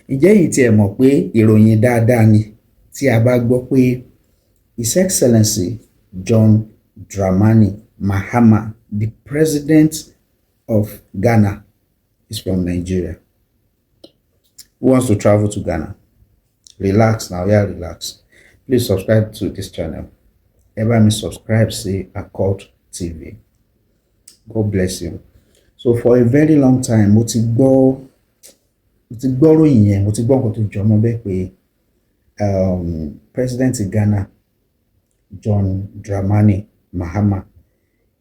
Ǹjẹ́ yìí tí ẹ mọ̀ pé ìròyìn dáadáa ni tí a bá gbọ́ pé His Excellency John Dramani Mahama, the President of Ghana, is from Nigeria. Who wants to travel to Ghana? Relax now, yeah, relax. Please subscribe to this channel. Ever me subscribe, say Accord TV. God bless you. So for a very long time, mo ti gbọ́ ròyìn yẹn, mo ti gbọ́ nǹkan tó jọ mọ́ bẹ́ẹ̀ pé President Ghana John Dramani Mahama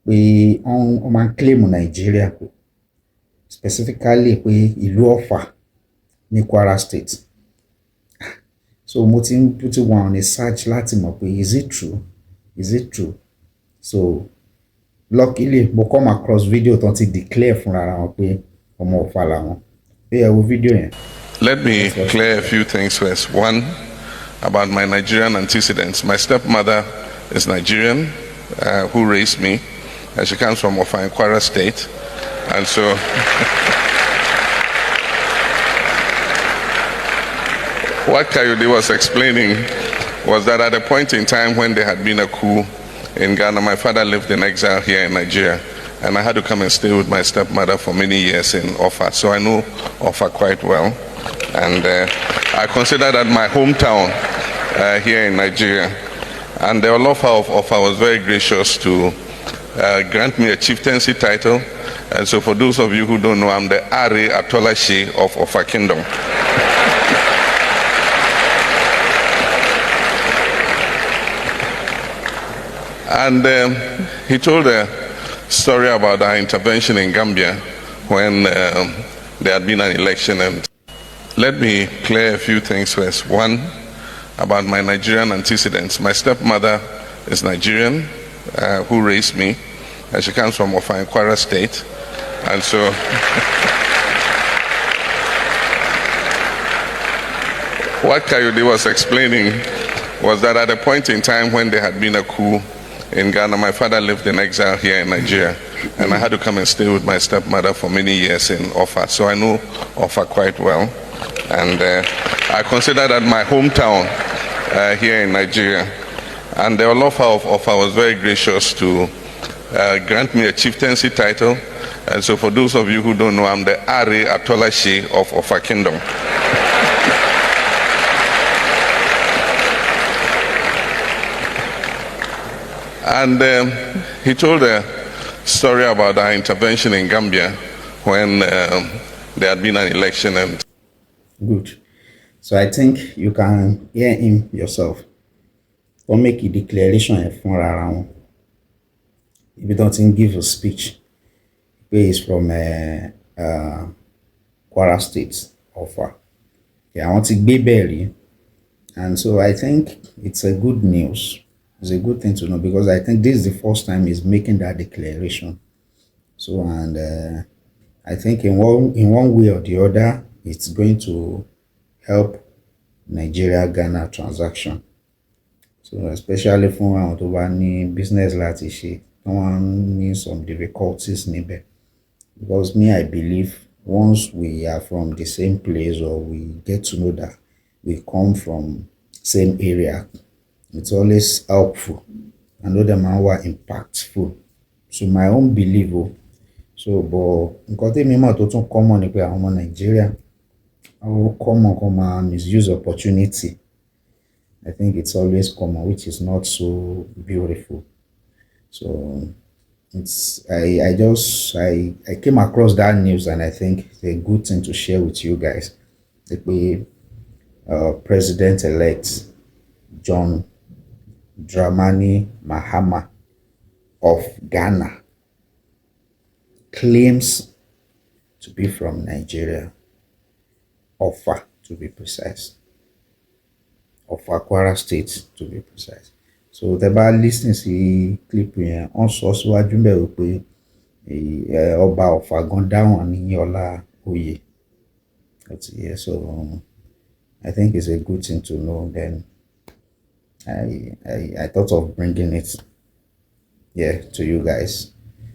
pé wọ́n máa ń claim Nigeria, specifically pé ìlú Offa ní Kwara State. So mo ti wà on a search láti mọ̀ pé is it true? So luckily mo come across video tó ti declare fúnra wọn pé ọmọ Offa làwọn. Ẹ wo video yẹn. Let me clear a few things first. One, about my Nigerian antecedents. My stepmother is Nigerian, who raised me. She comes from Offa in Kwara State. And so what Kayode was explaining was that at a point in time when there had been a coup in Ghana, my father lived in exile here in Nigeria, and I had to come and stay with my stepmother for many years in Offa. So I know Offa quite well, and I consider that my hometown here in Nigeria. And the Olofa of Offa was very gracious to grant me a chieftaincy title. And so for those of you who don't know, I'm the Are Atolashi of Offa Kingdom. And he told a story about our intervention in Gambia when there had been an election. And let me clear a few things first. One, about my Nigerian antecedents. My stepmother is Nigerian, who raised me. She comes from Offa in Kwara State. And so what Kayode was explaining was that at a point in time when there had been a coup in Ghana, my father lived in exile here in Nigeria, and I had to come and stay with my stepmother for many years in Offa. So I know Offa quite well, and I consider that my hometown here in Nigeria. And the Olofa of Offa was very gracious to grant me a chieftaincy title. And so for those of you who don't know, I'm the Are Atolashi of Offa Kingdom. And he told a story about our intervention in Gambia when there had been an election. And Good. So I think you can hear him yourself. Don't make a declaration fúnra ara wọn. If you don't give a speech, where he's from Kwara State, Offa. Yeah, I want to be buried. And so I think it's a good news. It's a good thing to know, because I think this is the first time he's making that declaration. So, and I think in one way or the other, it's going to help Nigeria-Ghana transaction. So especially for àwọn tó bá ní business láti ṣe, wọ́n ní some difficulties níbẹ̀. Because me, I believe once we are from the same place, or we get to know that we come from same area, it's always helpful. I know them are impactful. So my own belief, so but nǹkan tí mi mọ̀ tó tún common ni pé àwọn ọmọ Nigeria àwọn common misuse opportunity. I think it's always common, which is not so beautiful. So I came across that news, and I think it's a good thing to share with you guys. The President-elect John Dramani Mahama of Ghana claims to be from Nigeria, Offa to be precise. Offa Kwara State to be precise. So the bad listening sí clip yẹn on sọ síwájú ńbẹ̀ wípé ọba Offa gan dáhùn ní ọlá oyè. So I think it's a good thing to know. Then I thought of bringing it to you guys.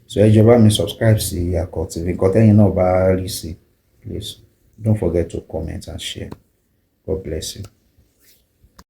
So ẹ jọ̀ọ́ bá mi subscribe sí Accord TV. Nǹkan tẹ́yin náà bá rí sí, please Don't forget to comment and share. God bless you.